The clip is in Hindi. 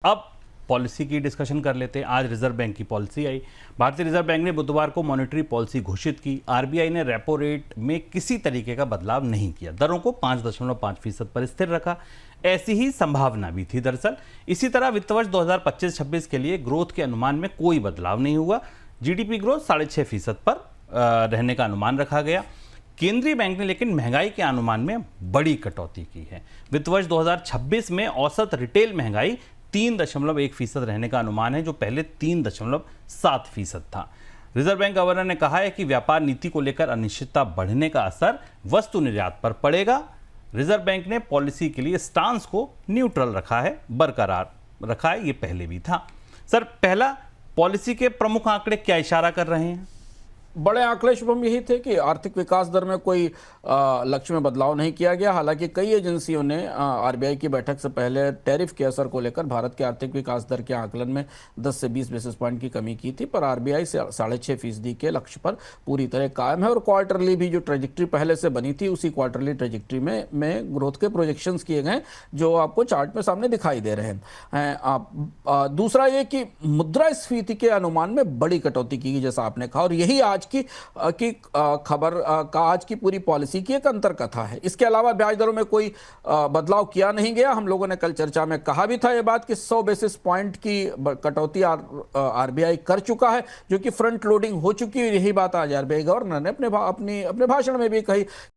अब पॉलिसी की डिस्कशन कर लेते हैं। आज रिजर्व बैंक की पॉलिसी आई। भारतीय रिजर्व बैंक ने बुधवार को मॉनेटरी पॉलिसी घोषित की। आरबीआई ने रेपो रेट में किसी तरीके का बदलाव नहीं किया, दरों को 5.5% पर स्थिर रखा। ऐसी ही संभावना भी थी दरअसल। इसी तरह वित्त वर्ष 2025-26 के लिए ग्रोथ के अनुमान में कोई बदलाव नहीं हुआ। जीडीपी ग्रोथ 6.5% पर रहने का अनुमान रखा गया। केंद्रीय बैंक ने लेकिन महंगाई के अनुमान में बड़ी कटौती की है। वित्त वर्ष 2026 में औसत रिटेल महंगाई 3.1% रहने का अनुमान है, जो पहले 3.7% था। रिजर्व बैंक गवर्नर ने कहा है कि व्यापार नीति को लेकर अनिश्चितता बढ़ने का असर वस्तु निर्यात पर पड़ेगा। रिजर्व बैंक ने पॉलिसी के लिए स्टांस को न्यूट्रल रखा है, बरकरार रखा है। ये पहले भी था। सर, पहला, पॉलिसी के प्रमुख आंकड़े क्या इशारा कर रहे हैं? बड़े आंकड़े शुभम यही थे कि आर्थिक विकास दर में कोई लक्ष्य में बदलाव नहीं किया गया। हालांकि कई एजेंसियों ने आरबीआई की बैठक से पहले टैरिफ के असर को लेकर भारत के आर्थिक विकास दर के आकलन में 10 से 20 बेसिस पॉइंट की कमी की थी, पर आरबीआई से 6.5% के लक्ष्य पर पूरी तरह कायम है। और क्वार्टरली भी जो ट्रेजेक्ट्री पहले से बनी थी, उसी क्वार्टरली ट्रेजेक्ट्री में ग्रोथ के प्रोजेक्शंस किए गए, जो आपको चार्ट में सामने दिखाई दे रहे हैं। दूसरा ये कि मुद्रास्फीति के अनुमान में बड़ी कटौती की गई, जैसा आपने कहा, और यही आज की खबर का आज की पूरी पॉलिसी की एक अंतर कथा है। इसके अलावा ब्याज दरों में कोई बदलाव किया नहीं गया। हम लोगों ने कल चर्चा में कहा भी था ये बात कि 100 बेसिस पॉइंट की कटौती आरबीआई कर चुका है, जो कि फ्रंट लोडिंग हो चुकी है। यही बात आज आरबीआई गवर्नर ने अपने भाषण में भी कही।